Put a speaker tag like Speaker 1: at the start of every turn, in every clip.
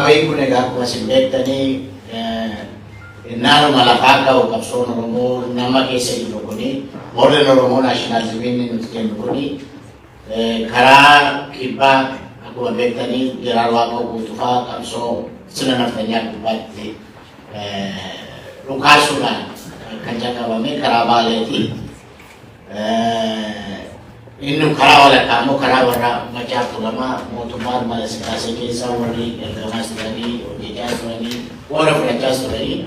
Speaker 1: Bu'aa kun egaa akkuma isin beektanii naannoo lafaa qabu qabsoon Oromoo nama keessa jiru kuni Moodern Oromoo Naashinaalizimiin nuti kennu kuni karaa kibbaa akkuma beektanii Jeneraal Waaqoo Guutufaa qabsoo sirna naftanyaa gubbaatti dhukaasuudhaan kan jalqabame karaa Baaleeti. Inni karaa walakkaa immoo karaa warra Macaa Tuulamaa mootummaa Mala Siyaasee keessaa warri ergamaas turanii hojjechaa turanii warra fudhachaas turanii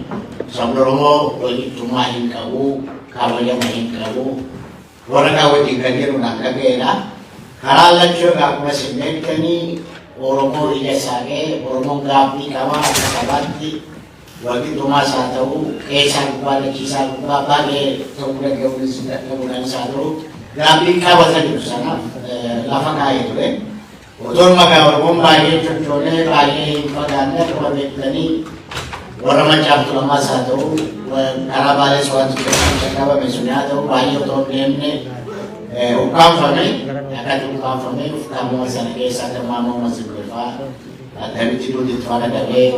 Speaker 1: sabni Oromoo walqixxummaa hin qabu, kabajama hin qabu, warra kaa wajjin kan jedhu naan dhaga'eedha. Karaa lachuu akkuma isin beektanii Oromoo ija isaa ga'e Oromoon gaaffii qaba akka sabaatti walqixxummaas haa ta'u keessaa gubbaa lachiisaa gubbaa baay'ee ta'uu danda'uudhaan isaa ta'u gaaffii qabatan jiru sana lafa kaa'ee ture. Otoon maqaa Oromoon baay'ee coccoolee baay'ee hin fagaanne akkuma beektanii warra Macaa Tuulamaas haa ta'u karaa Baalee wanti qabame sun haa ta'u baay'ee otoo hin deemne ukkaanfame akkatti ukkaanfameef qaamuma sana keessaa tamaamoo masibirfaa akkamitti duuditti faana dhabee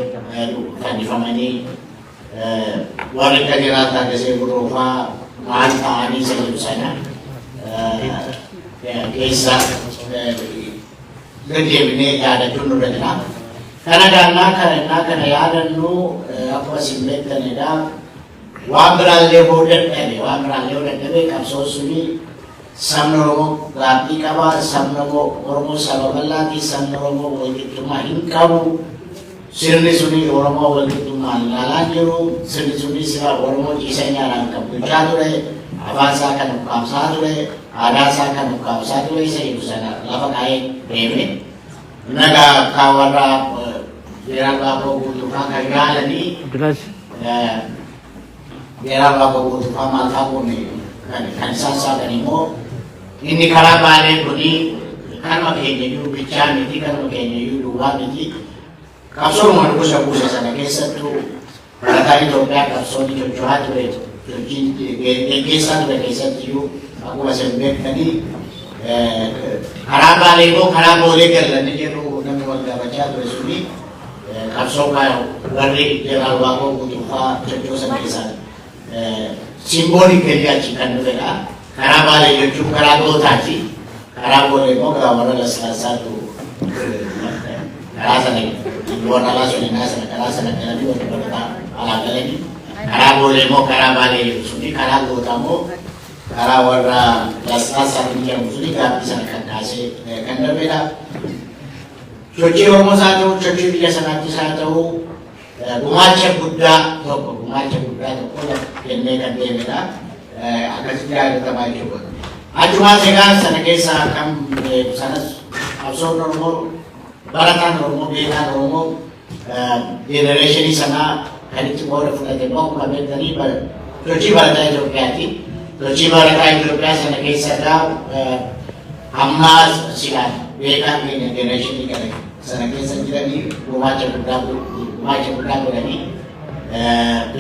Speaker 1: fannifamanii warri akka jiraata addasee gurruufaa maal ta'anii isa jiru sana keessa deddeebinee yaadachuun nurra jira. Kana daannaa kana yaadannu akkuma isin beektanidha. Waan biraallee hoo dadhabe qabsoon suni sabni Oromoo gaaffii qaba, sabni Oromoo saba bal'aati, sabni Oromoo walqixxummaa hin qabu. Sirni suni Oromoo walqixxummaan ilaalaa jiru, sirni suni sira Oromoo ciisa nyaalaan kan bulchaa ture, afaan isaa kan ukkaamsaa ture, aadaa isaa kan ukkaamsaa ture isa jedhu sana lafa kaa'ee deeme. Nagaa kaawwarra Jeneraal Waaqoo Guutufaa kan yaalanii Jeneraal Waaqoo Guutufaa maal ta'uun kan isaan saagan immoo inni karaa Baalee kuni kanuma keenya iyyuu bichaa miti, kanuma keenya iyyuu duwwaa miti. Qabsooma buusa sana keessattuu barataan Itoophiyaa qabsoonni cocho'aa ture geggeessaa ture keessatti iyyuu akkuma isin beektanii karaa Baalee immoo karaa Boolee gallanni jedhu namni wal gaafachaa ture suni qabsoo warri Jeneraal Waaqoo Guutufaa cochoosan keessaa simboolii achi kan dhufedha. Karaa Baalee jechuun karaa gootaati. Karaa Boolee immoo karaa warra Laslaasaatu karaa sana warra alaa solinaa sana karaa sana galanii warra barataa alaa galanii. Karaa Boolee immoo karaa Baalee jedhu suni karaa gootaa immoo karaa warra Laslaasaatu jedhamu suni gaaffii sana kan kaasee kan darbedha. Sochii Oromoos haa ta'u, sochii biyya sanaattis haa ta'u gumaacha guddaa tokko jennee kan deemedha. Akkasitti yaadatamaa jechuudha. Achumaas egaa sana keessaa kan sanas qabsoon Oromoo, barataan Oromoo, beekaan Oromoo jenereeshinii sanaa kan itti qooda fudhate akkuma beektanii sochii barataa Itoophiyaati. Sochii barataa Itoophiyaa sana keessadhaa ammaa silaan beekaan keenya jenereeshinii kana sana keessa jiranii gumaacha guddaa godhanii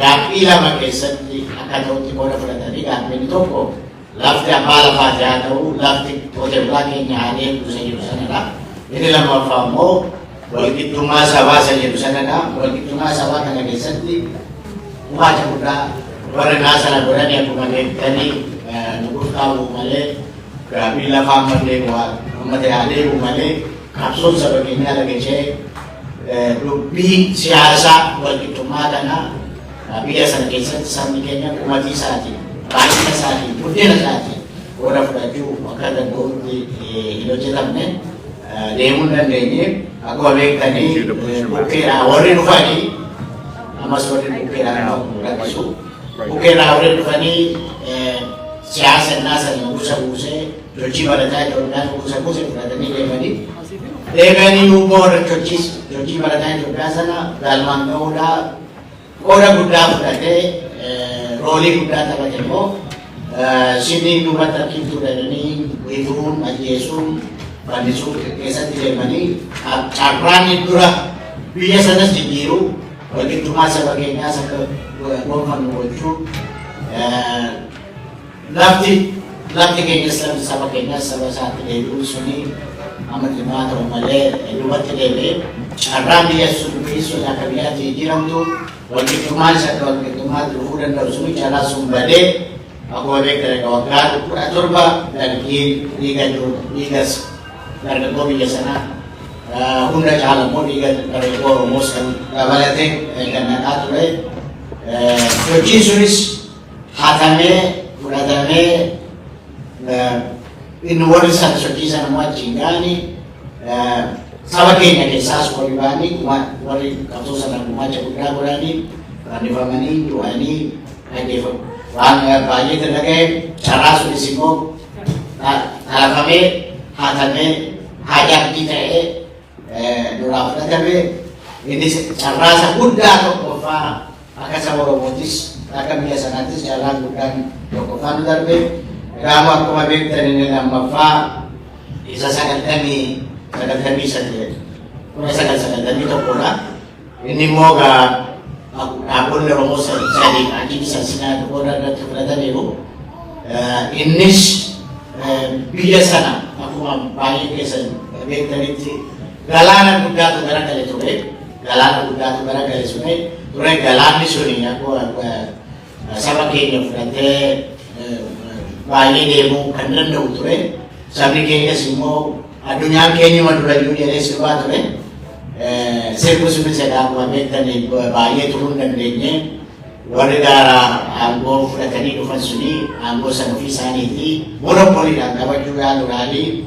Speaker 1: gaaffii lama keessatti akka ta'utti qooda fudhatanii gaaffiin tokko lafti abbaa lafaati haa ta'u lafti qotee bulaa keenya haa deemtu isa jedhu sanadha. Inni lammaffaa immoo walqixxummaa sabaa isa jedhu sanadha. Walqixxummaa sabaa kana keessatti gumaacha guddaa warra naasana godhanii akkuma beektanii nuuf qabu malee gaaffii lafaan malee uummata haa deemu malee qabsoon saba keenyaa lagachee dubbii siyaasaa walqixxummaa kana biyya sana keessatti sabni keenya qumatii isaatiin, baay'ina isaatiin, guddina isaatiin qooda fudhachuu akka danda'utti hin hojjetamne deemuu hin dandeenye. Akkuma beektanii bukkeedhaa warri dhufanii ammas warri bukkeedhaa rakkisu. Bukkeedhaa warri dhufanii siyaasa innaa sana buusee sochii barataa Itoophiyaan buusee fudhatanii deemanii hubboo warra sochii barataa Itoophiyaa sana galmaan ga'uudhaa qooda guddaa fudhatee roolii guddaa taphate immoo sinii duubatti harkiftuu dhalanii wiituun, ajjeesuun, fannisuun keessatti deemanii carraan dura biyya sanas jijjiiruu walqixxummaa saba keenyaas akka gonfannu gochuu lafti keenyas saba keenyas saba isaatti deebi'uu suni amat lima atau malah luar tidak carra biasa sudah kerja di jiran tu wajib cuma satu wajib cuma dulu dan harus cara sumbade aku ada kerja kawan turba dan liga dari kopi biasanya Hunda jalan mau liga dari kopi moskan kabarnya karena atur Cuci suris hatame in warisan cuci sana mau cingani sahabat kenya ke sas koribani kuma wari kaso sana kuma cakura kurani kanifamani tuani ade wan bayi terlage cara suris simo hatame hajat kita duraf tetapi ini cara sabunda atau kofa akan sama robotis akan biasa nanti jalan bukan dokofan darbe ramah kumabek dan ini nama fa isa sangat kami saja kuna sangat kami tokona ini moga aku neromos jadi aji bisa sina tokona dan tokona itu inis biasa aku banyak kesan bek dari galana buka tu barang kali tu galana buka tu barang kali sunai Turun galan ni suni aku sama kenya frente bayi demo kandan do turun sabri kenya simo adunya kenya madura dunia ni siapa turun sebu sumi saya aku ambil tadi bayi turun dan denye warga anggo frente ni dufan suni anggo sanofi sani ti monopoli dan kawan juga lurali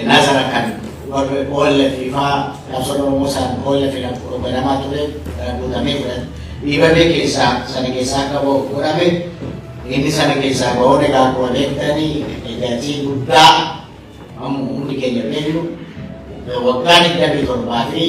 Speaker 1: nasarakan oleh FIFA langsung rumusan oleh film beberapa tulen budame bulan iba be kisah sana kisah kabo kurame ini sana kisah kabo nega ko lektani gaji buddha undi kenya belu wakani dabi korbafi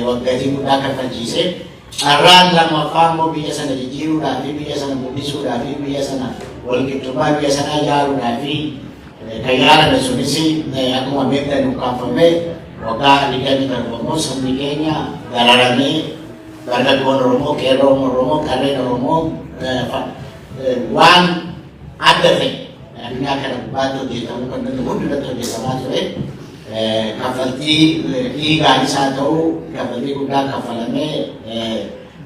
Speaker 1: wagaji buddha kan jise aran lama famo biasa na jiru dafi biasa na budisu dafi biasa na wal kituba biasa na jaru dafi kayara na sumisi aku mabekta nukafame waka ligami karbomo samikenya gararame garga romo kero romo kare romo wan adafe dunia kan batu di tamu kan itu pun sudah terjadi sama tu kafalti liga satu kafalti kuda kafalame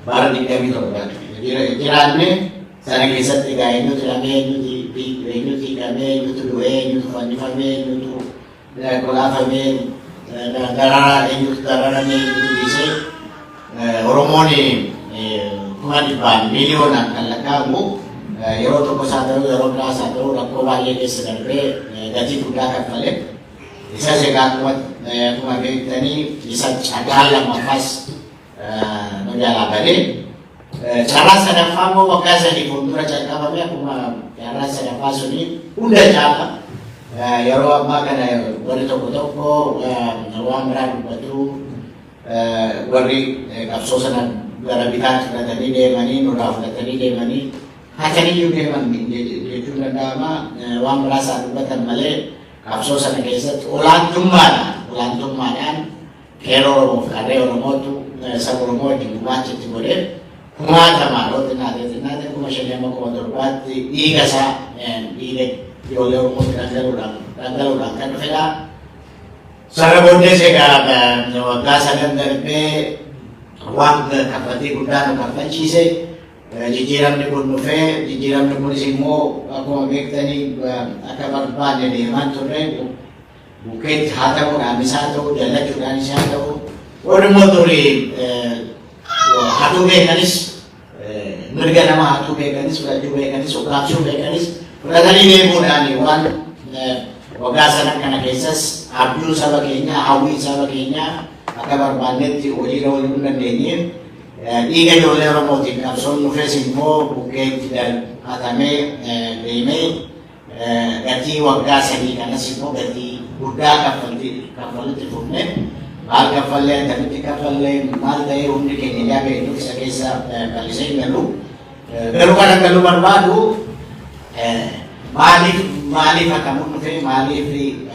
Speaker 1: baru ligami korban jirannya sana kisah tiga ini tu lagi ini tiga ini tu dua ini tu fami kola fami darah ini tu bisa hormoni cuma di ban milion kalau kamu euro tu pasal euro kelas satu rakko balik ke sekarang gaji kuda kan balik bisa sekarang cuma kita ni bisa cagal yang mafas menjalan balik cara sana famo wakaza di fundura cara kami aku cara sana faso ni udah cara yaro apa kana wari toko nawang rabu batu wari kapsosan garabitan kana tadi de mani nuraf tadi de mani hacani yude mani de jumlah nama wang merasa batan male kapsosan kesat ulang tumman kero kare romotu sabromo di macet di boleh kumata malo tinate kuma shanya mako dorbat iga sa iga yole mo tanggal ulang kan fela sara bonde se ga wagasa gandarpe wang kapati kudan kapanci se jijiram de bonfe jijiram de monisimo ako mabektani akabar bane de mantore bukit hata ko amisato dala jurani sato ore motori hatu mekanis mereka nama hatu mekanis sudah juga mekanis operasi mekanis berada di Nebonani wan wagasan kana kesas Abdul sabagenya Hawi sabagenya akabar bandet di Ojira Olundan denye iga yole romoti kapson nufesin mo buke dan atame deme gati wagasan di kana simo gati buddha kapalti fumne Al kafalle tapi kafalle mal daya undi ke niya be itu kisah kalisay galu galu kadang galu berbadu malif kamu nufe malif di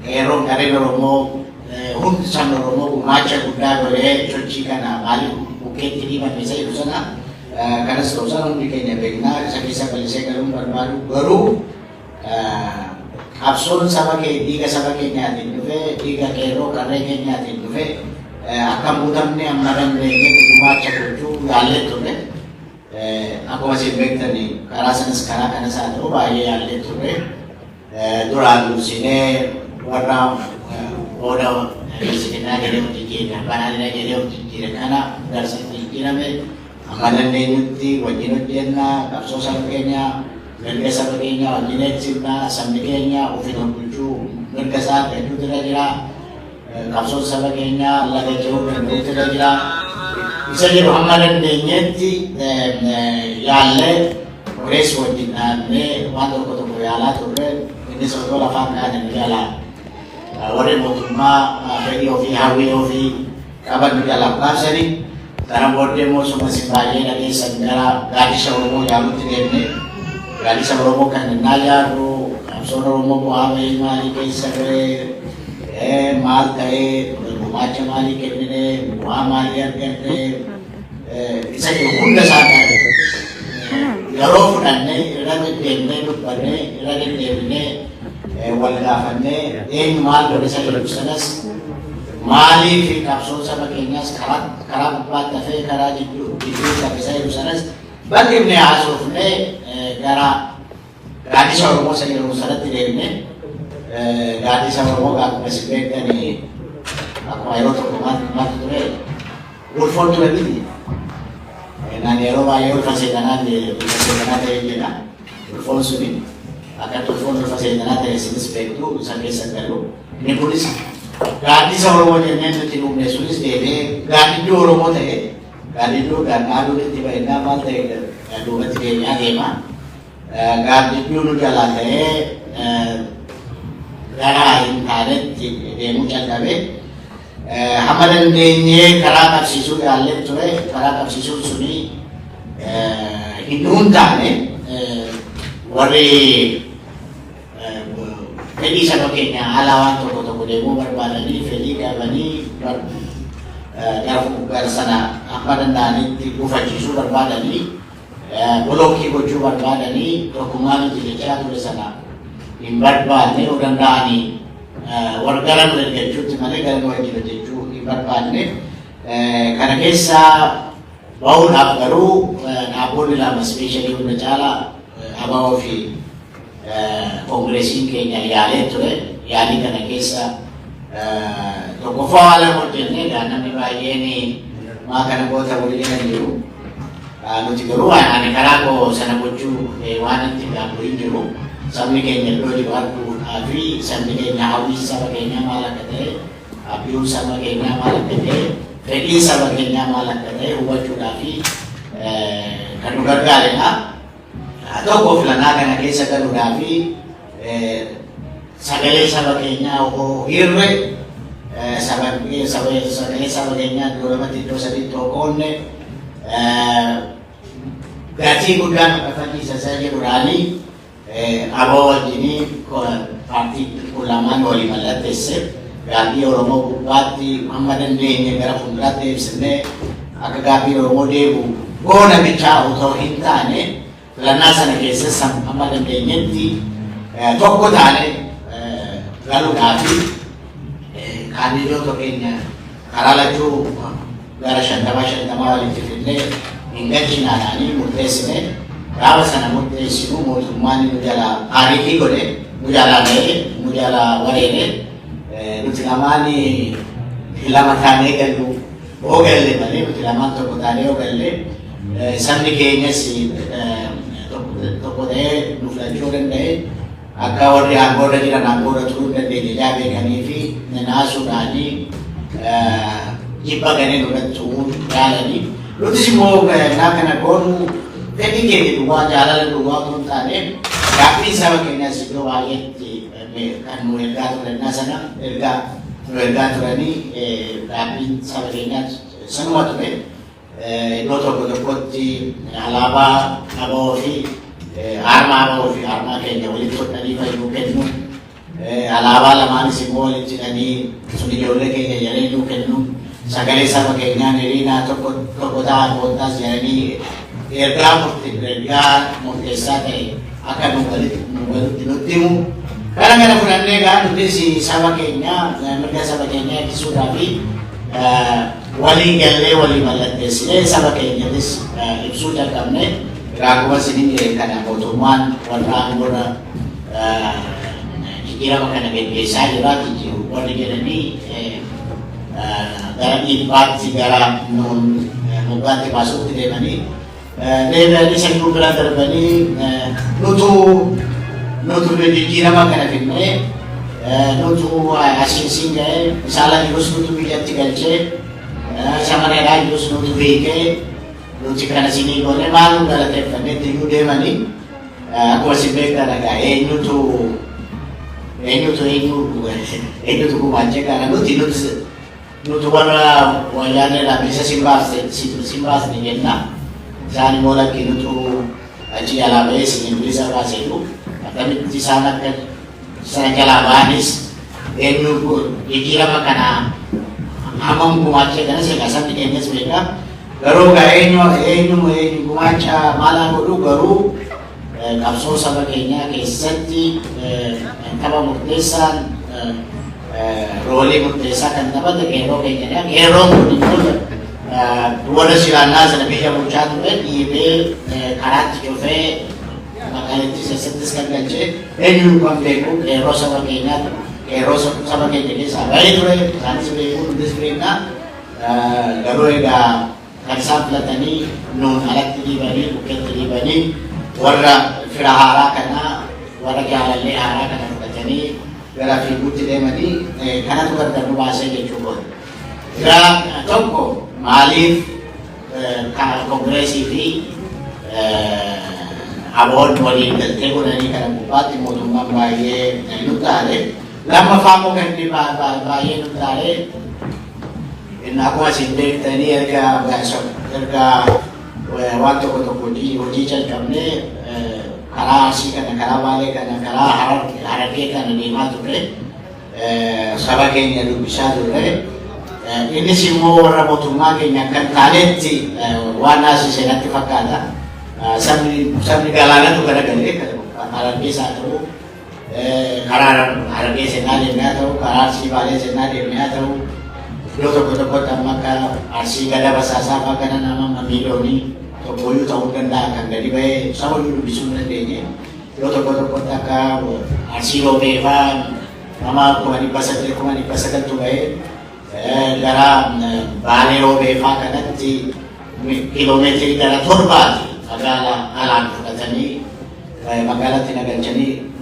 Speaker 1: erong kare romo hun san romo maca kuda boleh cuci kana malif bukit ini mana bisa itu sana karena seterusnya undi ke niya be na kisah kalisay galu berbadu baru qabsoon saba kee dhiiga saba keenyaatiin dhufee dhiiga qeerroo qarree keenyaatiin dhufee akka muutamne amma dandeenye gumaacha gochuu yaallee turre. Akkuma isin beektanii karaa sanas karaa kanas haa ta'u baay'ee yaallee turre. Duraan dursinee warra booda bilisummaa jedhee hojjechiira banaanina jedhee hojjechiira kana garsiisaa jijjiirame amma dandeenyutti wajjin hojjennaa qabsoo saba keenyaa mirga saba keenyaa wajjin eegsifnaa sabni keenya ofiin bulchuu mirga isaa argachuu irra jira qabsoo saba keenyaa laga jiruu danda'uutu irra jira isa jedhu hamma dandeenyetti yaallee ogeessa wajjin dhaabnee waan tokko tokko yaalaa turre innis otoo lafaan kaa'anii yaalaa warri mootummaa fedhii ofii hawwii ofii qaban jala baasanii kana booddee mootummaa si baay'ee dhageessan gara gaaddisa Oromoo yaalutti deemne gaaddisa Oromoo kan innaa yaaddu qabsoon Oromoo bu'aa bahii maalii keessa ga'ee maal ta'ee gumaacha maalii kennine bu'aa maalii argatte isa jiru hunda isaa yeroo fudhannee irra deddeebinee dubbannee irra deddeebinee wal gaafannee eenyu maal godhe isa jedhu sanas maalii fi qabsoo saba keenyaas karaa gubbaatti hafee karaa jidduu qabe isa jedhu sanas bal'ifnee haasofnee gara gaaddisa Oromoo isa jedhu sanatti deemnee gaaddisa Oromoo akkuma isin beektanii akkuma yeroo tokko maaltu ture ulfoon ture miti. Naan yeroo baay'ee ulfa seetanaa ta'ee jedha ulfoon suni akka ulfoon ulfa seetanaa ta'e isinis beektu isa keessa galu inni kunis gaaddisa Oromoo jennee nuti dhumne sunis deemee gaaddidduu Oromoo ta'e gaaddidduu gaadhaaduu itti baay'inaa maal ta'e duubatti deemaa deema gaaddidduu nu jalaa ta'ee gara hin taanetti deemuu calqabe hamma dandeenyee karaa qabsiisuu yaallee ture karaa qabsiisuu suni hin taane warri fedhii saba keenya haala waan tokko tokko deemuu barbaadanii fedhii qabanii gara sana amma danda'anitti gufachiisuu barbaadanii bolokkii gochuu barbaadanii tokkummaa nuti jechaa ture sana hin barbaadne yoo danda'anii wargara nu ergachuutti malee gara nu wajjin hojjechuu hin barbaadne kana keessaa bahuudhaaf garuu dhaabonni lama ispeeshaalii hunda caalaa ABO fi koongireesiin keenya yaalee ture yaalii kana keessa tokkoffaa haala hojjennee namni baay'een maa kana goota walii kan jiru nuti garuu ani karaa koo sana gochuu waan itti gaabbu hin jiru sabni keenya iddoo jiru arguudhaa fi sabni keenya hawwii saba keenyaa maal akka ta'e abjuun saba keenyaa maal akka ta'e fedhii saba keenyaa maal akka ta'e hubachuudhaa fi kan nu gargaaredha. Tokko filannaa kana keessa galuudhaa fi sagalee saba keenyaa hirre sagalee saba keenyaa iddoo lamatti iddoo sadiitti qoqqoodne gatii guddaan fakkiisa isa jedhuudhaanii ABO wajjinii paartii kun lamaan walii mallatteesse gaaffii Oromoo gubbaatti hamma dandeenye gara fuulduraatti ibsinee akka gaaffii Oromoo deebi'u goona bichaa otoo hin taane filannaa sana keessatti hamma dandeenyetti tokko taane galuudhaa fi kaandidoota keenya karaa lachuu gara 50 walitti fidnee hin galchinaadhaanii murteessine gaafa sana murteessinu mootummaan nu jalaa taarikii godhe nu jalaa ga'e nu jalaa wareege nuti lamaan lama taanee gallu oo galle malee nuti lamaan tokko taanee oo galle sabni keenyas tokko ta'ee nu filachuu danda'e akka warri aangoorra jiran aangoorra turuu dandeenye jaa beekanii fi naasuudhaanii jibba ganee nurratti uumuu yaalanii nutis immoo naa kana goonu fedhii keenya duwwaa jaalala duwwaa otoo hin taane gaaffii saba keenyas iddoo baay'eetti kan nu ergaa turannaa sana nu ergaa turanii gaaffiin saba keenyaas sanuma ture iddoo tokko tokkotti alaabaa ABO fi ABO fi harmaa keenya walitti hodhanii fayyuu kennu alaabaa lamaanis immoo walitti hidhanii sun ijoollee keenya jedhanii nuu kennu sagalee saba keenyaan hiriinaa tokko ta'an boodaas jedhanii ergaa murteessaa ta'e akka nu walitti nutti himu Kadang-kadang fudhannee egaa nuti saba keenya mirga saba keenya ittisuudhaa fi walii gallee walii mallatteessinee saba keenyattis ibsuu jalqabne akkuma isin kana mootummaan warra aangoo jijjiirama kana gaggeessaa jiraatu jiru warri jedhanii gara dhiibbaatti gara moggaatti baasuutti deebi'anii sayyuu bira darbanii nutu jijjiirama kana finnee nutu asiinsiin ga'ee misaala jirus nutu biyyatti galchee samareedhaa jirus nutu beekee nuti kana sinii goone maalum galateeffanneetti iyyuu deemanii akkuma si beektan egaa eenyutu gumaachee kana nuti warra wayyaanedhaa bilisa simbaasne jenna isaan immoo lakki nutu achi jalaa ba'ee siniin bilisa baaseetu akkamitti isaan akka sana jalaa ba'anis jijjiirama kana hammam gumaachee kanas egaa sabni keenyas beekaa garuu egaa eenyu gumaacha maalaa godhu garuu qabsoo saba keenyaa keessatti tapha murteessaan roolii murteessaa kan taphate qeerroo keenyadha. Qeerroon kun immoo warra silaannaa sana biyya bulchaa ture dhiibee karaatti cufee magaalattii keessattis kan galchee eenyu kan beeku qeerroo saba keenyaatu qeerroo saba keenya keessaa bahee ture isaanis beekuu nutis beekna garuu egaa kan isaan filatanii nuun alatti dhiibanii bukkeetti dhiibanii warra fira haaraa kanaa warra jaalallee haaraa kana fudhatanii gara fiiguutti deemanii kanatu gargar nu baasee jechuudha. Gara tokko maaliif kongireesii fi aboon waliin galtee godhanii kana gubbaatti mootummaan baay'ee nu taale lammaffaa immoo kan inni baay'ee nu taale akkuma isin beektanii erga waan tokko hojii jalqabnee karaa Arsii kana karaa Baalee kana karaa Harargee kana deemaa turre saba keenya dubbisaa turre innis immoo warra mootummaa keenya kan taanetti waan naasise natti fakkaata sabni galaanatu garagalee Harargees haa ta'u karaa Harargee seenaa deemee haa ta'u karaa Arsii Baalee seenaa deemee haa ta'u iddoo tokkotti amma akka Arsii gada basaasaa fa'aa kana nama miiliyoonii tokkoyyuu ta'uu danda'a kan gadi bahee sabayyuu dubbisuu hin dandeenye iddoo tokkotti akka Arsii Roobee fa'aa nama 900,000 bahee gara Baalee Roobee fa'aa kanatti kiiloomeetirii gara 7 magaalaa alaan fudhatanii magaalatti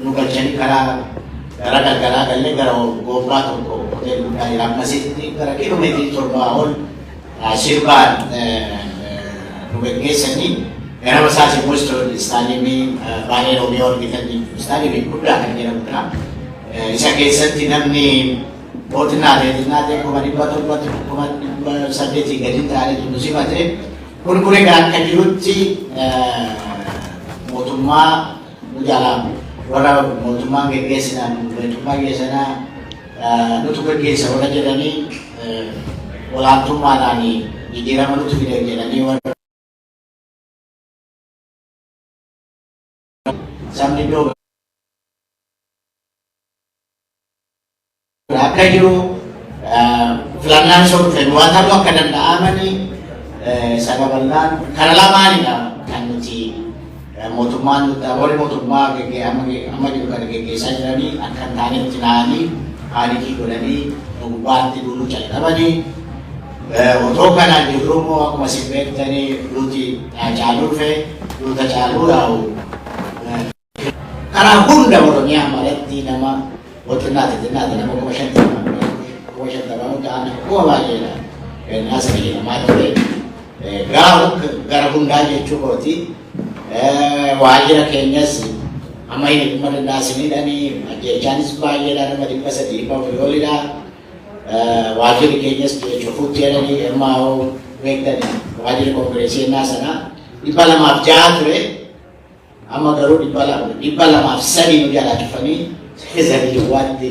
Speaker 1: nu galchanii karaa gara galgalaa gallee gara gobbaa tokko hoteelli guddaa lamasitti gara kiiloomeetirii 7 ol sirbaan nu gaggeessanii gara basaas immoo istaadiyeemii Baalee Roobee argitanii istaadiyeemii guddaa kan jedhamudha. Isa keessatti namni mootinaalee 700,000 gadi ta'anii nu simate kun egaa akka jirutti mootummaa nu jalaa warra mootummaan geggeessinaan mootummaa geessanaa nutu geggeessa warra jedhanii olaantummaadhaan jijjiirama nutu fide jedhanii warra sabni iddoo akka jiru filannaan isa dhufe waan ta'u akka danda'amanii sagaballaan kana lamaanidha kan nuti mootummaan warri mootummaa amma jiru kana geggeessaa jiranii akka hin taanetti na'anii haalitii godhanii gubbaatti duuluu jalqabanii otoo kanaan jirru immoo akkuma isin beektanii duuti caaluu dhufe duuta caaluu yaa'u karaa hunda Oromiyaa malatti nama xinnaate nama 50 ta'an akkuma baay'eedha asii jedhamaa ture gara hundaa jechuu kooti waajjira keenyas amma hin dhimma danda'asinidhanii ajjechaanis baay'eedha nama 300 olidha waajjirri keenyas cufuutti jedhanii hirmaa beektanii waajjirri kongireesii ennaa sana 206 ture amma garuu 203 nu jalaa cufanii sanii wanti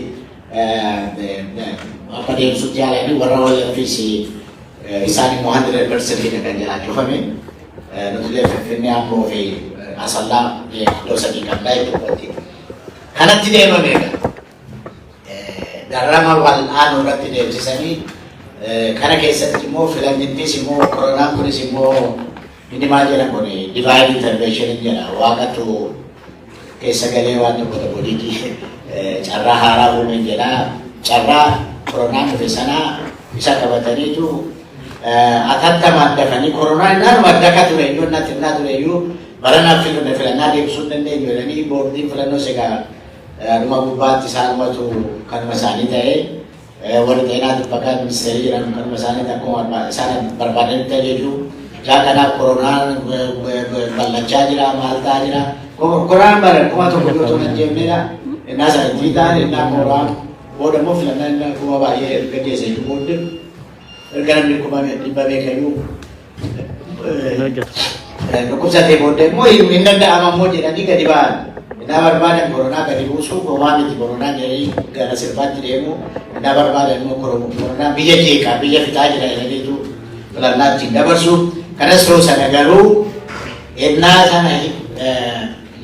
Speaker 1: akka deemsutti yaalanii warra walaffiisi isaan immoo 100% kan jalaa cufame nuti Finfinnee Amboo fi Asallaa iddoo sadii kan ta'e tokkotti kanatti deemamedha. Darrama bal'aan irratti deemsisanii kana keessatti immoo filannittis immoo koronaan kunis immoo inni maal jedha kun divine intervention jedha. Waaqatu keessa galee waan tokko tokko didi carraa haaraa uumen jedha. Carraa koronaan dhufe sana isa qabataniitu atattamaan dafanii koronaan innaan maddaka ture iyyuu innatti innaa ture iyyuu baranaaf filannaa deebisuu hin dandeenyu jedhanii boordiin filannoo segaa dhuma gubbaatti isaanumatu kanuma isaanii ta'ee warri xeenaa xibbaqaa ministeerii jedhamu kanuma isaanii akkuma isaan barbaadanitti ta'e jechuu jaa kanaaf koronaan ballachaa jira maal ta'aa jira koronaan baran kuma tokko yoo ta'u hin jeemnedha innaa sanatti ta'an innaa koronaan booda immoo filannaa innaa kuma baay'ee erga geesse iyyuu booddee erga namni kuma dhibba beekayyuu dhukkubsatee booddee immoo hin danda'ama immoo jedhanii gadi ba'an. Ina barbaadan koronaa gadi buusuu homaa miti koronaa jedhanii gara sirbaatti deemu ina barbaadan immoo koronaa biyya jeeqaa biyya fixaa jira jedhaniitu filannaatti dabarsu kanas ta'uu sana garuu ennaa sana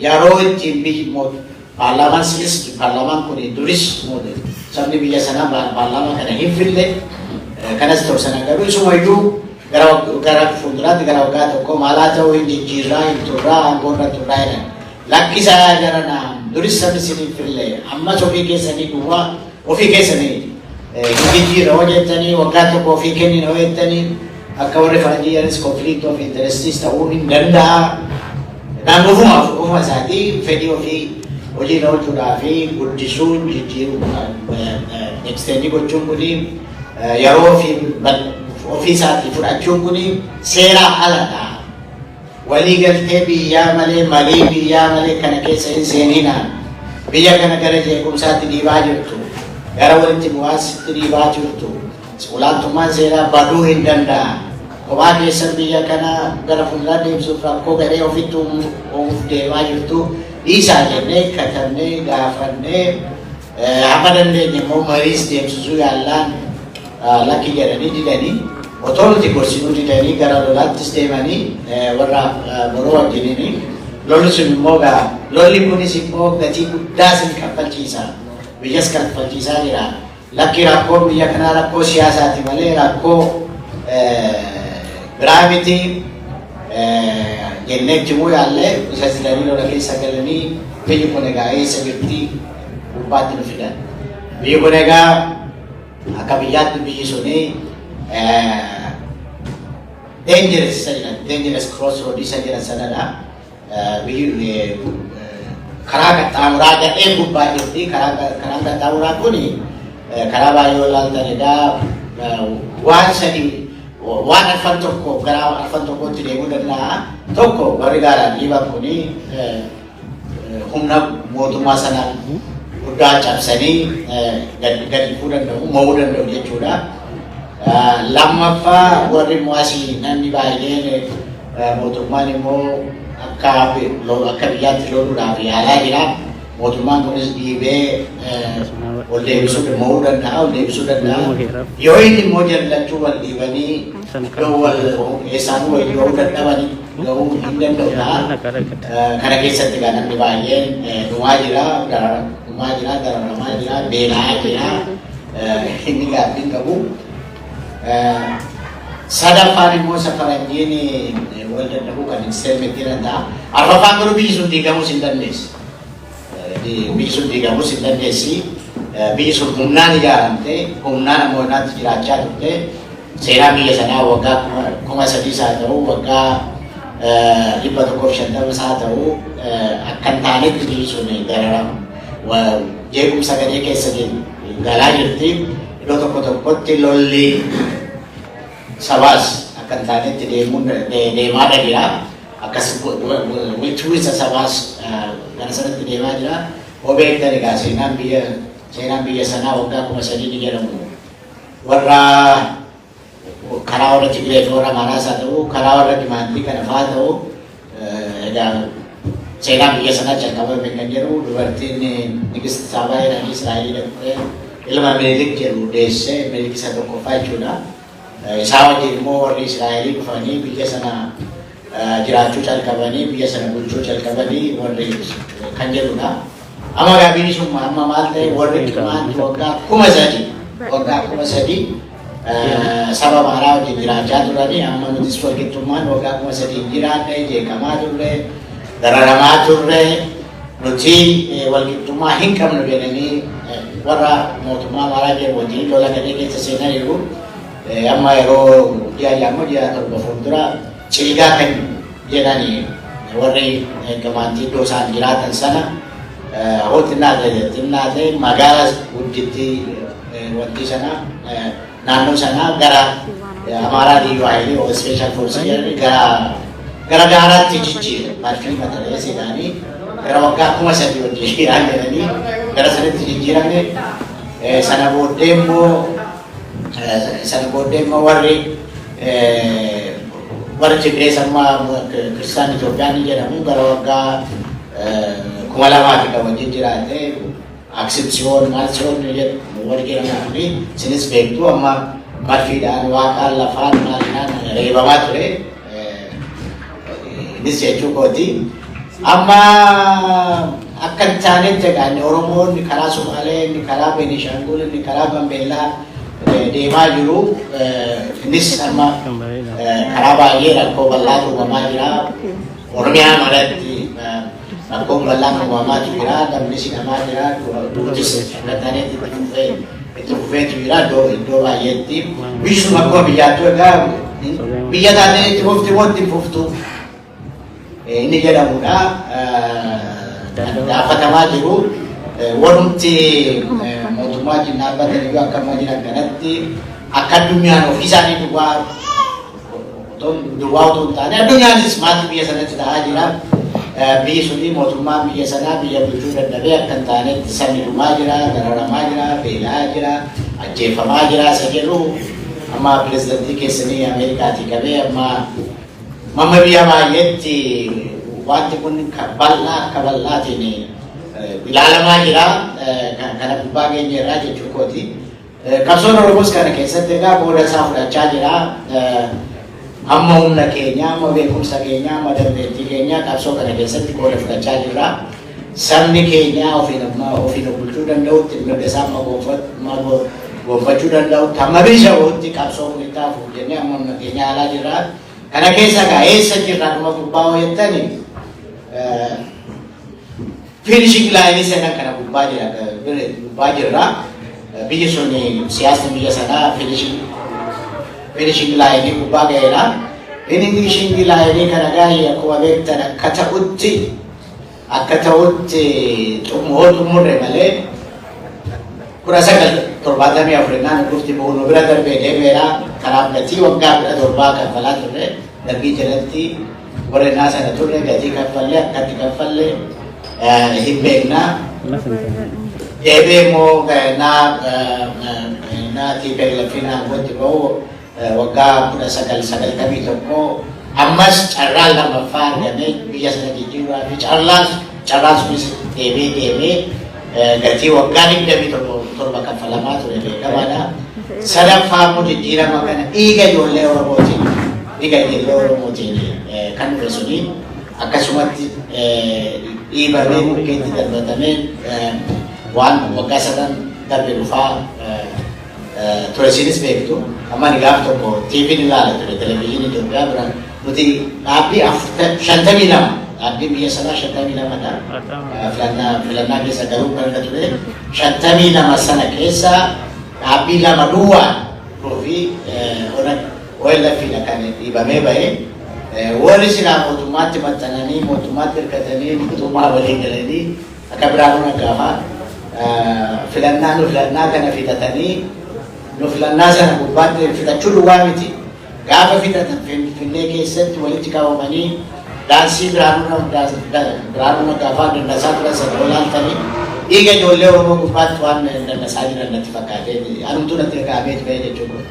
Speaker 1: yeroo ittiin biyyi paarlaamaan sinis paarlaamaan kun duris sabni biyya sanaa paarlaamaa kana hin fille kanas ta'uu sana garuu isumayyuu gara fuulduraatti gara waggaa tokko maalaa ta'uu hin jijjiirraa hin turraa aangoorra turraa jedhan. Lakkisaa jarana duris sabni siniif fille ammas ofii keessanii duwwaa ofii keessanii jijjiirra hojjettanii waggaa tokko ofii kennina hojjettanii akka warri faranjii jedhanis conflict of interests ta'uu hin danda'a. Naannoofumaaf ofuma isaatii fedhii ofii hojii hojjechuudhaa fi guddisuun jijjiiruu extendii gochuun kuni yeroo ofii isaatii fudhachuun kuni seeraa aladha. Walii galtee biyyaa malee malii biyyaa malee kana keessa hin seeninaan biyya kana gara jeequmsaatti dhiibaa jirtu gara walitti bu'aatti dhiibaa jirtu olaantummaan seeraa baduu hin danda'a. Kophaa keessan biyya kana gara fuulduraa deemsuuf rakkoo gadhee ofitti uumuuf deemaa jirtu dhiisaa jennee katabnee gaafannee hamma dandeenye immoo mariis deemsisuu yaallaan lakki jedhanii didanii otoo nuti gorsinuu didanii gara lolaattis deemanii warra boroo wajjiniini lolli sun immoo lolli kunis immoo gatii guddaa sin kaffalchiisa biyyas kaffalchiisaa jira. Lakki rakkoo biyya kanaa rakkoo siyaasaati malee rakkoo biraa miti jennee jimuu yaallee isa silanii lola keessa galanii biyyi kun egaa eessa jirti gubbaatti nu fidan. Biyyi kun egaa akka biyyaatti biyyi suni dangerous crossroad isa jedhan sanadha. Karaa qaxxaamuraa gadhee gubbaa jirti. Karaan qaxxaamuraa kun karaa baay'ee olaaltanidha. Waan sadii waan arfan tokko gara arfan tokkotti deemuu danda'a. Tokko warri gaaraan dhiiban kun humna mootummaa sanaan guddaa cabsanii gadi dhufuu danda'u mo'uu danda'u jechuudha. Lammaffaa warri mo'asii namni baay'een mootummaan immoo akka biyyaatti loluudhaaf yaalaa jira. Mootummaan kunis dhiibee ol deebisuu mo'uu danda'a ol deebisuu danda'a. Yoo inni immoo jallachuu wal dhiibanii eessaanuu wayii ga'uu dadhabanii ga'uu hin danda'udha. Kana keessatti kan namni baay'een dhumaa jira, dararamaa jira, beela'aa jira. Inni gaabbiin qabu. Sadaffaan immoo safaranjiin wal dadhabuu kan hin seermetti danda'a. Arfaffaan garuu biyyi sun diigamuus hin dandeessi. Biyyi sun diigamuus hin dandeessi. Biyyi sun humnaan ijaaramte, humnaan ammoo naatti jiraachaa turte. Seenaa biyya sanaa waggaa 3,000 haa ta'u, waggaa 150 haa ta'u, akka hin taanetti biyyi sun dararamu. Jeequmsa gadhee keessa galaa jirti. Iddoo tokko tokkotti lolli sabaas akka hin taanetti deemaa jira. Akkas walitti sabaas gara sanatti deemaa jira. Obeektan egaa seenaan biyya sanaa waggaa 3,000 ni jedhamu. Warra karaa warra Tigiree fi warra Amaaraas haa ta'u, karaa warra Dimaantii kana fa'aa ta'u egaa seenaan biyya sanaa jalqabame kan jedhu dubartiin Nigist Saabaa jedhanii Israa'elii dhaqxee ilma Minilik jedhu deessee Minilik isa tokkoffaa jechuudha. Isaa wajjin immoo warri Israa'elii dhufanii biyya sana jiraachuu calqabanii biyya sana bulchuu calqabanii warri kan jedhudha. Ama gaabiin sun amma maal ta'e warri qimaan waggaa kuma sadi saba maaraa wajjin jiraachaa turanii amma nutis walqixxummaan waggaa kuma sadi jiraadhe jeeqamaa turre dararamaa turre nuti walqixxummaa hin qabnu jedhanii warra mootummaa maaraa jedhu wajjin lola gadhee keessa seenaa jiru. Amma yeroo ji'a torba fuuldura ciigaa kan jedhanii warri gamaantii iddoo isaan jiraatan sana xinnaa magaalaa gudditti wanti sana naannoo sana gara Amaaraa Liyyuu Hayilee Special Force gara gaaraatti jijjiire marfii matalee seedhaanii gara waggaa kuma sadii wajjin jedhanii gara sanatti jijjiiramne sana booddee immoo warri Tigree sammaa Kiristaan Itoophiyaan jedhamu gara waggaa kuma lamaati kan wajjin jiraate aksipsiyoon maalsiyoon jedhu warri jedhamu fi isinis beektu amma marfiidhaan waaqaan lafaan maalinaan reebamaa ture innis jechuu kooti. Amma akka hin taanetti egaa Oromoon karaa Sumaalee, inni karaa Beenishaangul, inni karaa Gambeellaa deemaa jiru. Innis amma karaa baay'ee rakkoo bal'aa uumamaa jira. Oromiyaa malatti rakkoo bal'aa uumamaa jira. Namni hidhamaa jira. Duutis akka taanetti itti fufeetu jira iddoo baay'eetti. Biyyi sun akkuma biyyaattuu egaa biyya taatee itti fufti moo itti fuftu inni jedhamudha. Gaafatamaa jiru. Wanti mootummaa wajjin dhaabbatanii yoo akka jiran kanatti akka addunyaan ofii isaanii duwwaa otoo hin taane addunyaanis maaltu biyya sanatti ta'aa jira. Biyyi suni mootummaan biyya sanaa biyya bulchuu dadhabee akka hin taanetti sabni dhumaa jira, dararamaa jira, beela'aa jira, ajjeefamaa jira. Isa jedhu amma pirezidantii keessanii Ameerikaatii qabee amma biyya baay'eetti wanti kun akka bal'aatiin ilaalamaa jira. Kana gubbaa keenya irraa jechuu kooti. Qabsoon Oromoos kana keessatti egaa qooda isaa fudhachaa jira. Amma humna keenya, amma beekumsa keenya, amma dandeettii keenya qabsoo kana keessatti qooda fudhachaa jirra. Sabni keenya ofiin bulchuu danda'utti mirga isaa gonfachuu danda'utti amma bilchaa'utti qabsoo kun itti hafuuf jennee amma humna keenya yaalaa jirra. Kana keessa egaa eessa jirra dhuma gubbaa hojjettani finishing line sana kana gubbaa jirra. Biyyi sun siyaasni biyya sanaa finishing line gubbaa ga'eera. Finishing line kana gaa'ee akkuma beektan akka ta'utti xumurre malee 1974 naan dhufti bu'uun bira darbee deemeera. Kanaaf gatii waggaa 17 kaffalaa turre darbii jalatti warreenaa sana turre gatii kaffallee akkatti kaffallee hin beekna. Deebee immoo naatii beeklaffinaan wanti ba'u waggaa 1991 ammas carraan lammaffaa argamee biyya sana jijjiiruudhaa fi carraan sunis deemee gatii waggaa 27 kaffalamaa ture beekamaadha. Sadaffaa immoo jijjiirama kana dhiiga ijoollee Oromootiin kan dhufe suni akkasumatti dhiibamee mukkeetti darbatamee waan waggaa sadan darbe dhufaa ture. Isinis beektu amma ni gaaf tokko TV'n ilaala ture televezyiinii Itoophiyaa bira nuti dhaabbii 52 dhaabbii biyya sanaa 52dha. Filannaa keessa garuu kan ture 52 sana keessa dhaabbii 2 duwwaa fi OLF'dha kan dhiibamee ba'e. Warri silaa mootummaatti maxxananii mootummaatti hirkatanii mootummaa waliin galanii akka Biraanuu Naggaafaa filannaa kana fixatanii filannaa sana gubbaatti fixachuu duwwaa miti. Gaafa fixatan Finfinnee keessatti walitti qabamanii daansii Biraanuu Naggaafaa dandasaa turan sana olaaltanii dhiiga ijoollee Oromoo gubbaatti waan dandasaa jiran natti fakkaatee anumtuu natti qaamee ba'e jechuudha.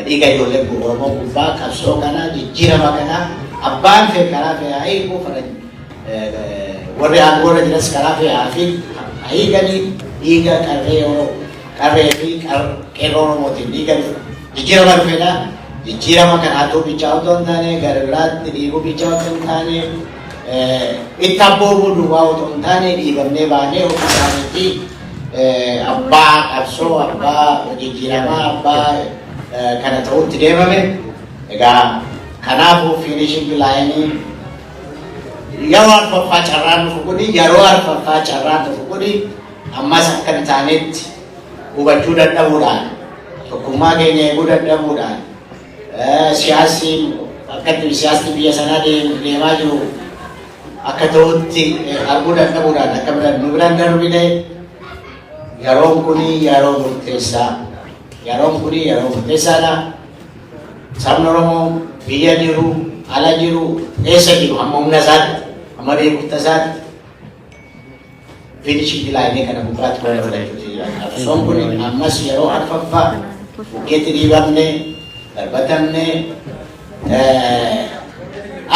Speaker 1: Dhiiga ijoollee Oromoo gubbaa qabsoo kana jijjiirama kana abbaan fee karaa fee haayikuu warri aangoorra jiras karaa fee haayiganii dhiiga qarree fi qeerroo Oromootiin dhiiga jijjiirama dhufedha. Jijjiirama kanaa ta'uu bichaa otoo hin taane gara biraatti dhiibuu bichaa otoo hin taane ittabboo duwwaa otoo hin taane dhiibamnee baanee ofii isaaniitti abbaa qabsoo, abbaa jijjiiramaa, abbaa kana ta'utti deemame. Egaa kanaafuu fiinishingi laayinii yeroo arfaffaa carraan dhufu kuni yeroo arfaffaa carraan dhufu kuni ammas akka hin taanetti hubachuu dadhabuudhaan tokkummaa keenya eeguu dadhabuudhaan siyaasni biyya sanaa deemaa jiru akka ta'utti arguu dadhabuudhaan akka nu biraan darbine yeroon kuni yeroo murteessaadha. Sabni Oromoo biyya jiru, ala jiru, eessa jiru amma humna isaatti, amma beekumsa isaatti fiinishingi laayinii kana gubbaatti kan fudhachuuti jira. Qabsoon kun ammas yeroo arfaffaa bukkeetti dhiibamne, darbatamne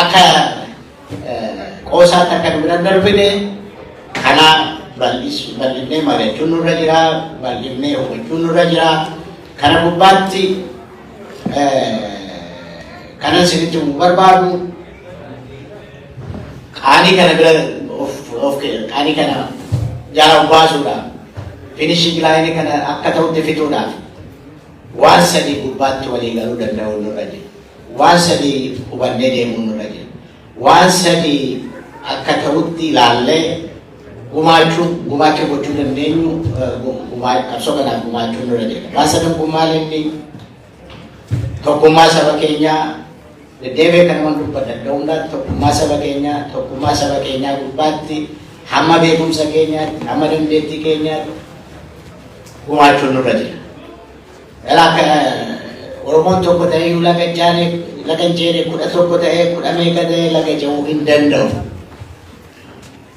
Speaker 1: akka qoosaatti akka nu biraan darbine kana bal'inee mari'achuun nurra jira, bal'inee hubachuun nurra jira. Kana gubbaatti kanan sinitti barbaadu qaanii kana bira qaanii kana jala baasuudhaaf fiinishingi laayinii kana akka ta'utti fixuudhaaf waan sadii gubbaatti walii galuu danda'u nurra jira. Waan sadii hubannee deemuu nurra jira. Waan sadii akka ta'utti ilaallee gumaacha gochuu dandeenyu qabsoo kanaaf gumaachuu nurra jira. Waan sadan kun maal inni tokkummaa saba keenyaa deddeebi'ee kan nama dubbatan danda'uudhaan tokkummaa saba keenyaa gubbaatti hamma beekumsa keenyaatti hamma dandeettii keenyaatti gumaachuun nurra jira. Akka Oromoon tokko ta'ee laga hin ceene kudha tokko ta'ee kudha meeqa ta'ee laga ce'uu hin danda'u.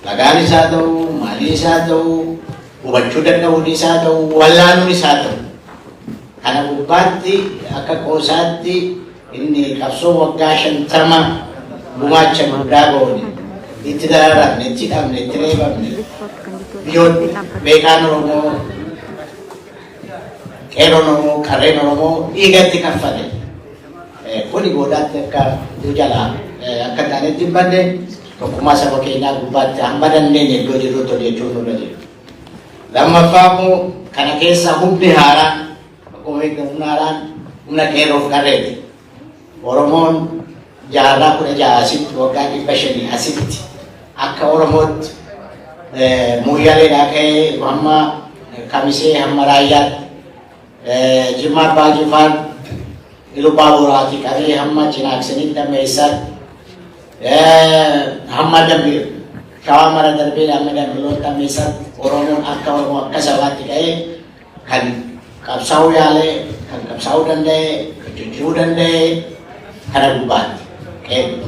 Speaker 1: Lagaan isaa ta'uu maalii isaa ta'uu hubachuu danda'uun isaa ta'uu wallaanuun isaa ta'u. Kana gubbaatti akka qoosaatti inni qabsoo waggaa 50 gumaacha guddaa goone itti dararamne, itti hidhamne, itti reebamne biyyoonni beekaan Oromoo, qeerroon Oromoo, qarreen Oromoo dhiigatti kaffale. Kuni boodaatti akka jalaa akka taanetti hin badne tokkummaa saba keenyaa gubbaatti hamma dandeenye iddoo jirrutti hojjechuun nurra jira. Lammaffaa immoo kana keessa humni haaraan humna qeerroof qarreeti. Oromoon jaarraa 16 asitti waggaa 500 asitti akka Oromootti Muyyaleedhaa ka'ee hamma Kamisee hamma Raayyaatti Jimmaa Abbaa Jifaar Ilubaa Boraatii qabee hamma Cinaaksanitti hamma eessaatti hamma Shawaa Mara darbee hamma Dambilooti hamma eessaatti Oromoon akka Oromoo akka sabaatti ka'ee kan qabsaa'uu yaalee, kan qabsaa'uu danda'e, kan jijjiiruu danda'e kana gubbaatti.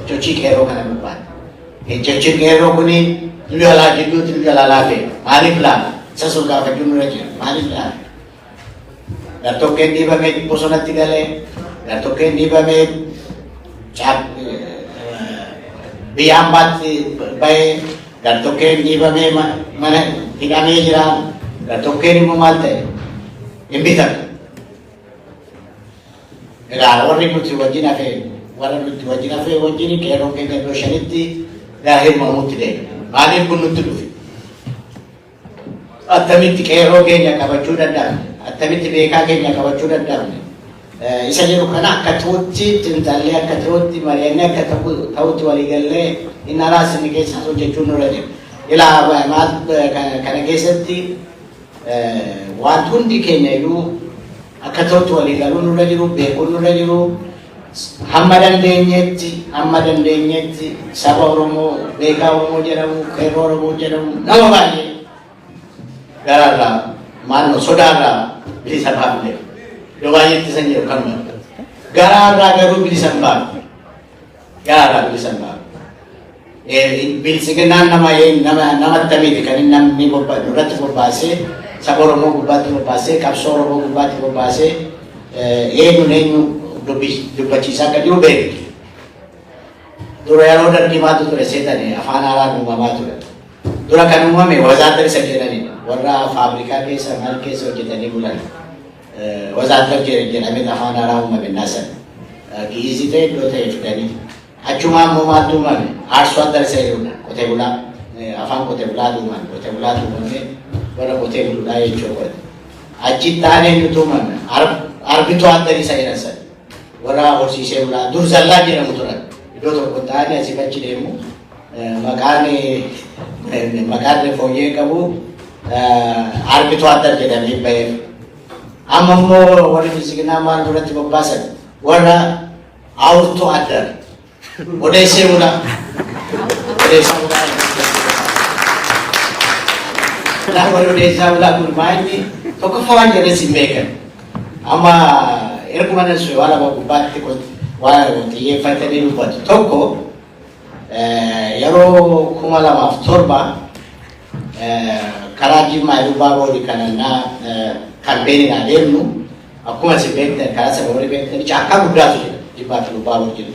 Speaker 1: Sochii qeerroo kana gubbaatti. Sochiin qeerroo kuni nu alaa jidduutti nu jalaa laafee maaliif laafa? Isa sun gaafachuun nurra jira. Maaliif laafa? Gartokkeen dhiibamee bosonatti galee, gartokkeen dhiibamee biyya hambaatti bahee, gartokkeen dhiibamee mana hidhamee jira. Gartokkeen immoo maal ta'e? Hin bitame. Egaa warri nuti wajjin hafee wajjin qeerroon keenya iddoo 5tti hirmaamuutti deema. Maaliif kun nutti dhufe? Attamitti qeerroo keenya qabachuu danda'amne? Attamitti beekaa keenya qabachuu danda'amne? Isa jedhu kana akka ta'utti xinxallee akka ta'utti mari'annee akka ta'utti waliigallee inni alaas inni keessa hojjechuun nurra jira. Ilaa kana keessatti waan hundi keenya iyyuu akka ta'utti waliigaluu nurra jiru, beekuun nurra jiru, hamma dandeenyetti saba Oromoo, beekaa Oromoo jedhamu, qeerroo Oromoo jedhamu nama baay'ee garaarraa maaloo sodaarraa bilisa baafne yoo baay'eetti san jedhu kanuma garaarraa garuu bilisa hin baafne garaarraa bilisa hin baafne. Bilisiginaan nama attamiiti kan inni namni irratti bobbaasee saba Oromoo gubbaatti bobbaasee qabsoo Oromoo gubbaatti bobbaasee eenyu dubbachiisaa akka jiru beektu. Dura yeroo darbimaatu ture seetanii afaan haaraan uumamaa ture. Dura kan uumame wazaatari isa jedhanidha. Warra faabrikaa keessa maal keessa hojjetanii bulan wazaatari jedhamee afaan haaraa uumame naasan. Giizii ta'e iddoo ta'e fidanii Achuma moma tuman arswa dar sayuna kote bula afan kote bula tuman ne wala kote bula ye chokot achi tane nu tuman arbitu andari sayna sa wala horsi sebula dur zalla jira muturan do to kotane asi bachi demu makane foye kabu arbitu andar jeda ni bay amammo wala bisigna man durati babasa wala auto andar Odese mula, nah kalau desa mula kurban ini, toko kawan jadi simbekan. Ama erkumanan suara bapak tikut, wah tiye fayda ni lupa toko, yaro kumala maftorba, karaji lupa bawa di kanan na kampanye na denu, aku masih bekter, karena saya boleh bekter, cakap udah sudah, jibat lupa bawa jadi.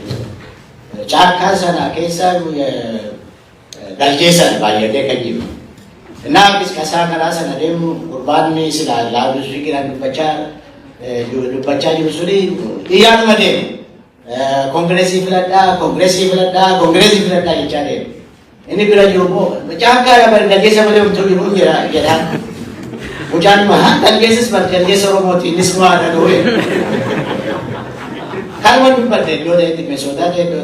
Speaker 1: Cakap sana kisah daljesan bayar dia kaji. Nah kis kasar kerasa nadem urban ni sila lalu sekiran dibaca juga suri iya nadem kongresi filada icare. Ini bila jumbo cakap apa daljesan boleh untuk jumbo jera. Hujan mah daljesan seperti daljesan orang ini semua ada dua. Kalau kita dulu itu mesoda itu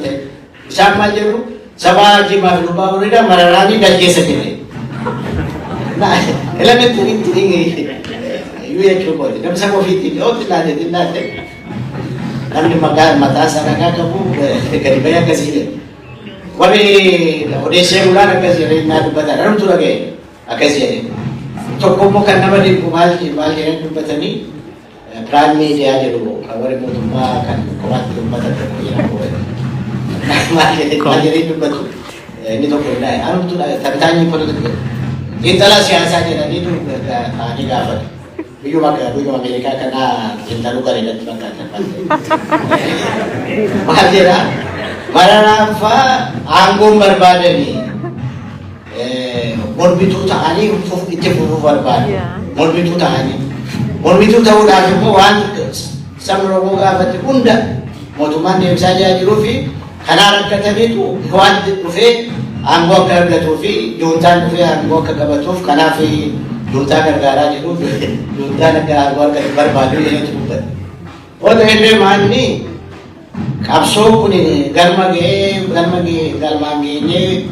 Speaker 1: sama aja lu, sama aja mah lupa udah mararani dan jasa ini. Nah, elemen ini, ya coba, tidak bisa konflik. Oh tidak ada. Kami makan mata sana kamu keribaya kasih. Wali udah sebulan kasih ini nak baca, orang tu lagi kasih ini. Toko makan nama di kumal yang tu baca ni. Prani dia aja dulu, kalau mau makan, kumat tempat terpencil aku. Jadi itu betul. Ini tu benda. Anu tu tapi tanya pada tu. Itulah siasa je nanti tu tanya gafat. Bijo Amerika kena cinta luka di dalam tempat. Mahasiswa, maranafa anggung berbeda ni. Morbitu tahani untuk itu berbeda. Morbitu tahani. Morbitu tahu dah semua wan sambil moga batu unda. Motuman dia saja jurufi. Karena kata itu wan jurufi, anggo kerja jurufi, juntan jurufi anggo kerja batuf. Karena fi juntan negara jurufi, juntan negara anggo kerja berbadu ini cukup. Oh deh mani, kapso puni galmagi ini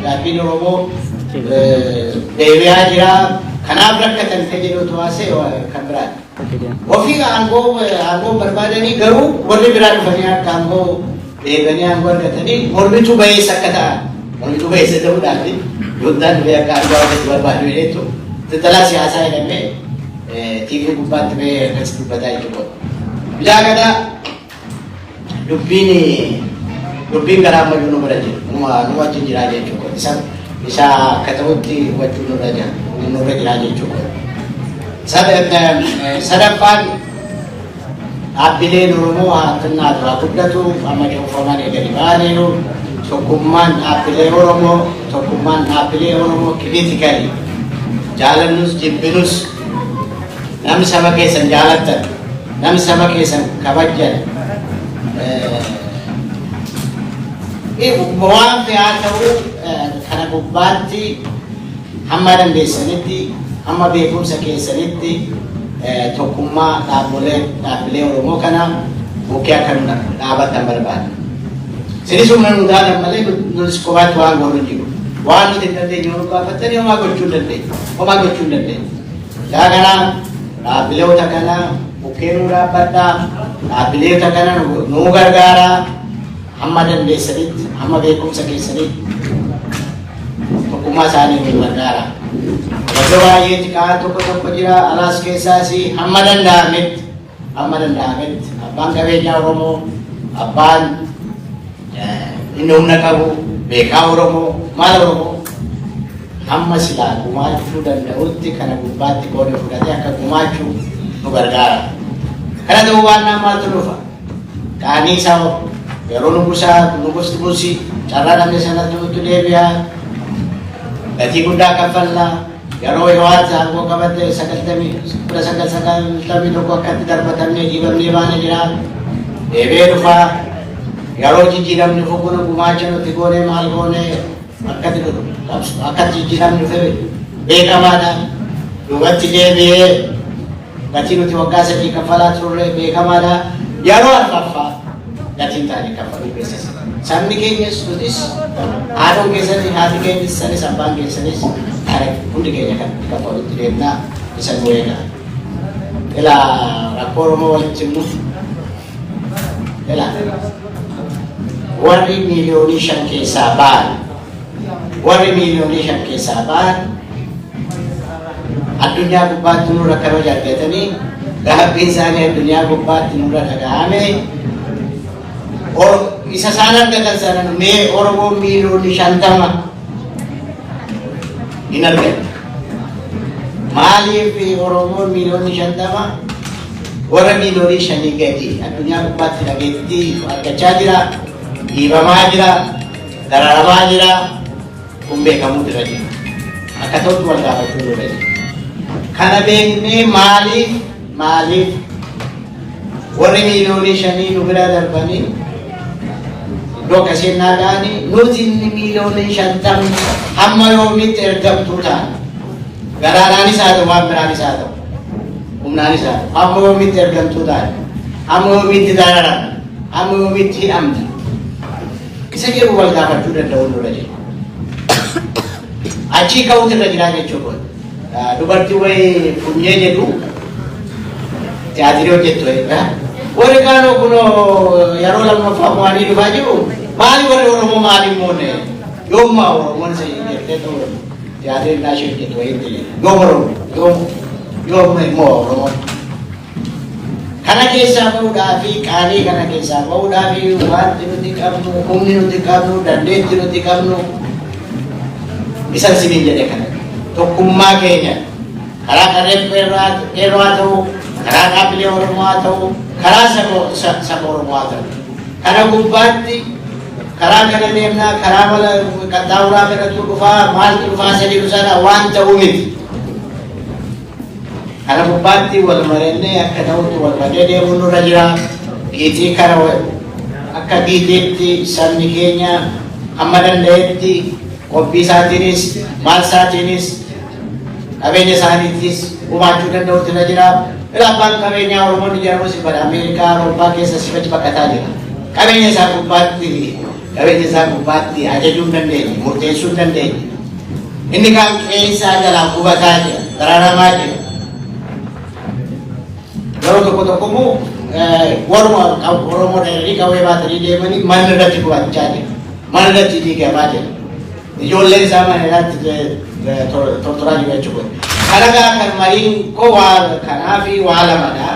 Speaker 1: gapi robo dewi aja. Karena berkaitan dengan itu asal kamera. Wafi anggo berbeda ni garu boleh berada banyak anggo banyak anggo kata ni boleh cuba isakata, boleh cuba isakata udah ni. Juntan dia anggo berbeda itu. Setelah siasa ini, TV buat me kasih pada itu. Bila kata dupin kerana majuno beraja, nuwa cinci raja cukup. Bisa ketemu di wajib raja, menurut raja cukup. Sadapan apile nurumu kena aku dah tu amat jauh formal dari mana itu. Sokuman apile oromo kritikali. Jalan nus jibinus, nam sama kesan jalatan, nam sama kesan kabajan. Buang teatru karena bukti hamaran desaniti, hamma bekum sakit saniti, tokuma tak boleh oromo karena bukan karena abad tambarban. Sini semua mudah malah nulis kuat wang orang jiru. Wang itu tadi nyuruh apa tadi orang agak cundan deh. Jangan beliau tak kena bukan urap pada, beliau tak kena nugar gara. Hamadan desarit, hamma bekum sakit sanit. Tokuma sani negara. Bagaimana ye jika toko jira alas kesasi hamadan damit. Abang kawenya oromo, abang indom nakabu, beka oromo, mal oromo. Hamma sila kumaju dan dauti karena bupati kode fudanya akan kumaju nugargara. Karena tuan nama turufa. Kani sawo pero nubus cara namin sana tu dia biar Nanti gunda kafalla yaro yawat anggo kabate sakal tami doko kat darbatan ne jiban ne bana jira ebe rufa Yeroo jijjiiramni fokkuna gumaacha nuti goonee maal goonee akka jijjiiramni dhufe beekamaadha. Duubatti deebi'ee gatii nuti waggaa 3 kaffalaa turre beekamaadha. Yeroo arfaffaa gatiin taane kaffaluu keessas. Sabni keenyas nutis haadhoon keessatti haati keenyas sanis abbaan keessanis hundi keenya kan kaffalutti deemnaa isa nu eega. Ilaa rakkoo Oromoo walitti himu. Ilaa warri miiliyoonii 5 keessaa ba'an addunyaa gubbaatti nurra kabaja argatanii gaabbiin isaanii addunyaa gubbaatti nurra dhaga'ame isa isaan argatan sana mee Oromoo miiliyoonii 50 hin argatu. Maaliif Oromoo miiliyoonii 50 warra miiliyoonii 5 gadi addunyaa gubbaatti dhageettii argachaa jira, dhiibamaa jira, dararamaa jira, kun beekamuu dira jira. Akka ta'utti wal gaafachuu dura jira. Kana beeknee maaliif warri miiliyoonii 5 nu bira darbanii iddoo akkasii naadhaanii nuti miiliyoonii 50 hamma yoomitti ergamtuu taana. Garaanaanis haa ta'u waan biraanis haa ta'u humnaanis haa ta'u hamma yoomitti ergamtuu taana. Hamma yoomitti dararamna. Hamma yoomitti hidhamna. Isa jedhu wal gaafachuu danda'uun dura jira. Achii ka'uutu irra jiraa jechuudha. Dubartii wayii funyee jedhu tiyaatirii hojjettu egaa. Warri kaanoo kunoo yeroo lammaffaa mo'anii dhufaa jiru. Maali warri Oromoo maali moone? Yoommaa Oromoon isa jettee ta'u tiyaatirii naashee hojjettu wayii yoomma immoo Oromoo. Kana keessaa ba'uudhaa fi qaanii kana keessaa ba'uudhaa fi wanti nuti qabnu, humni nuti qabnu, dandeettii nuti qabnu isan siniin jedhe kana. Tokkummaa keenya karaa qarreen qeerroo haa ta'u, karaa dhaabbilee Oromoo haa ta'u, karaa saba Oromoo haa ta'u. Kana gubbaatti karaa kana deemnaa, karaa mala qaxxaamuraa kanatu dhufaa, maaltu dhufaa sadii sana waan ta'uu miti. Kana gubbaatti wal marennee akka ta'utti wal madee deemuun nurra jira. Giitii kana akka giitiitti sabni keenya hamma danda'etti qophii isaatiinis maal isaatiinis qabeenya isaaniittis gumaachuu danda'utti irra jira. Abbaan qabeenyaa Oromoon ijaaramus bara Ameerikaa Awurooppaa keessa sifachi baqataa jira. Qabeenya isaa gubbaatti ajajuu hin dandeenye, murteessuu hin dandeenye. Inni kaan qeessaa jalaa gubataa jira, dararamaa jira. Yeroo tokko immoo warra Oromoo dheerii qawwee baatanii deemanii manni irratti gubachaa jira. Manni irratti diigamaa jira. Ijoolleen isaa mana irratti tortoraa jiru jechuudha. Kanakaa kan mariin koo kanaa fi waa lamadha.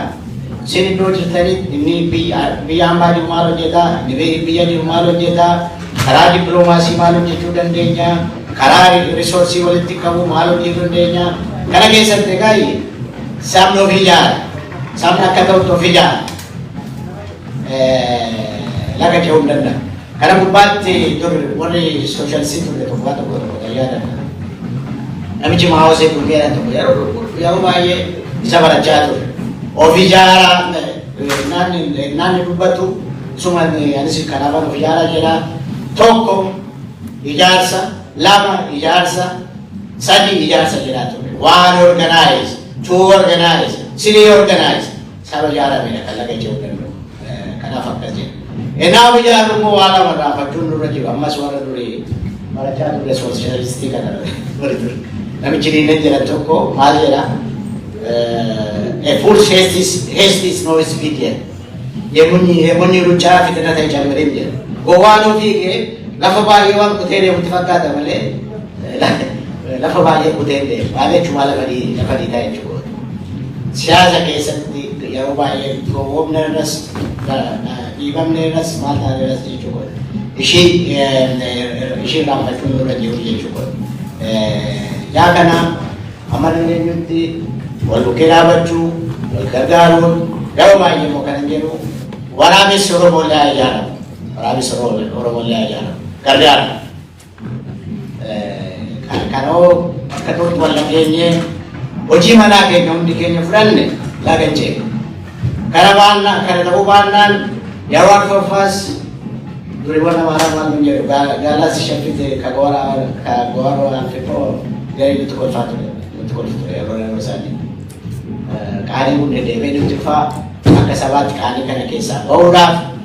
Speaker 1: Isin iddoo jirtanitti inni biyya hambaa jiru maal hojjetaa, inni biyya jiru maal hojjetaa, karaa dippiloomaasii maal hojjechuu dandeenya, karaa risoorsii walitti qabu maal hojjechuu dandeenya. Kana keessatti egaa sabni of ijaara. Sabni akka ta'utti of ijaara. Laga ce'uu hin danda'a. Kana gubbaatti warri sooshaalistii turre tokko yaadata. Namichi Mahaawusee Bulgeeraa tokko yeroo baay'ee isa barachaa ture. Of ijaara naanni dubbatu suma anis kanaafan of ijaara jedha. Tokko ijaarsa, lama ijaarsa, sadi ijaarsa jedhaa ture. Waan organize, two organize, three organize. Saba ijaaramedha kan laga ce'uu danda'u. Kanaaf akkas jedha. Enaamu ijaaru immoo waa lama raafachuun nurra jiru. Ammas warra durii barachaa ture sooshaalistii kana warri ture. Namichi diineen jedhan tokko maal jedha? A full haste is no expedient. Yemunni ruccaa fitna ta'e jalmadee jedha. Gowwaan ofii kee lafa baay'ee waan kutee deemutti fakkaata malee lafa baay'ee kutee deemu. Maal jechuun lafa dhiitaa jechuudha. Siyaasa keessatti yeroo baay'ee gowwoomna irras dhiibamne irras maal taane irras jechuudha. Ishii raanfachuun nurra jiru jechuudha. Yaa kana amma dandeenyutti wal bukkee dhaabachuu, wal gargaaruun yeroo baay'ee immoo kan jedhu waraabessi Oromoolee haa ijaaramu. Waraabessi Oromoolee haa ijaaramu. Gargaara. Kanoo akka ta'utti wal dhageenyee hojii manaa keenya hundi keenya fudhanne laga ce'e. Kana ta'uu baannaan yeroo arfaffaas Duriwan nama menjadi galas syafite kagora anfito dari itu konfatu error sani kani mun de be itu fa aka sabat kani kana kesa baura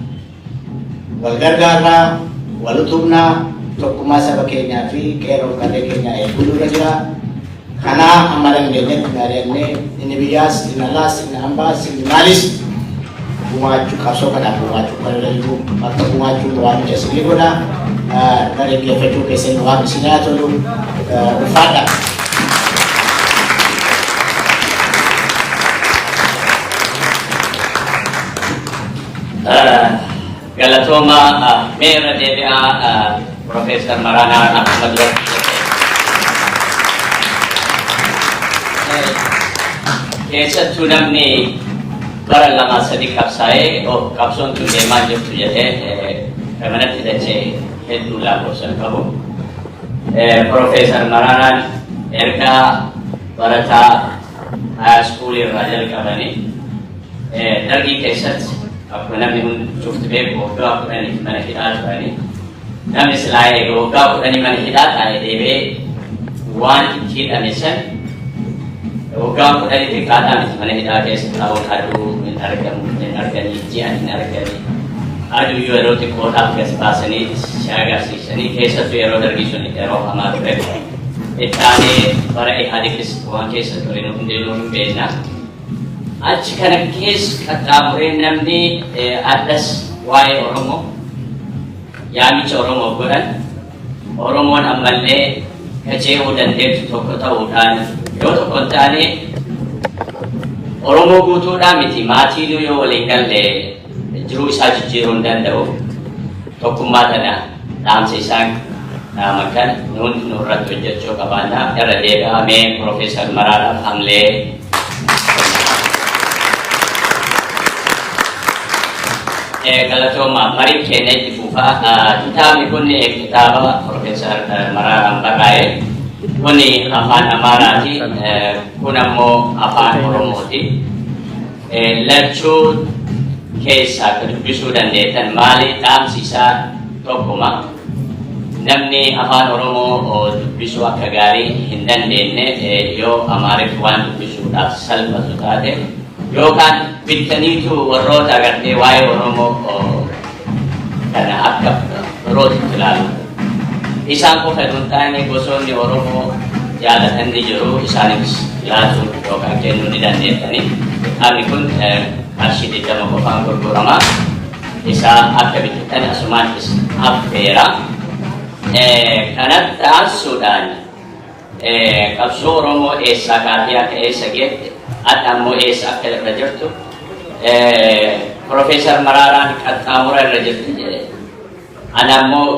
Speaker 1: wal gargara walutubna tokkuma sabakenya fi kero kade kenya e bulu raja kana amaran gene ngarenne ini bias inalas inambas inalis bungacu kaso kana bungacu kana itu atau bungacu doang jadi guna dari gefetu kesen wa bisina tolu fada
Speaker 2: galatoma mera DBA Profesor Marana Ahmad Kesa tunam ni bara lama sadi kapsae o kapson tu deman jok tu jate kamera tidak ce hedula bosan kamu Profesor Marana erka barata school rajal kabani dargi kesat aku nami hun cukup tebe ko aku nani mana hidat bani nami selai ko aku nani mana hidat ay debe wan kit anisan Oga ko dari tikatan mana hidat es tahun adu menarikam jian menarikam adu yo roti kota kes pasani siaga sini kesa tu ero dari sini ero amat baik etane para hadik kes wan kesa tu eroundelu bena Acikan kes kata berenam ni atas wai Oromo, yami Oromo bukan Oromo amalle kecewa dan dia toko tahu dan yo toko tani Oromo butuh miti mati tu yo lingkar le juru saja jirun dan tahu toko mata na dalam sisang makan nun nurat wajah coba banda ada dia kami Profesor Marana amle kalau cuma mari kena dibuka kita mikun ni kita Profesor Marana Bagai kuni afan amarati kunamo afan oromoti lecture kesa kedubisu dan detan mali tam sisa tokoma namni afan oromo dubisu akagari hindan denne yo amare tuan dubisu asal basutade yo kan bitani tu warot agar dewai oromo karena akap rot selalu isang ko kaduntan ni goson ni oromo jada handi juru isang langsung to kan kenu ni dan tani kami pun masih di dalam kopang kurama isa akap bitan asuman is apera karena sudan kapso oromo esa karya ke esa get at mo es akal rajartu Profesor Marana at amura rajartu anamo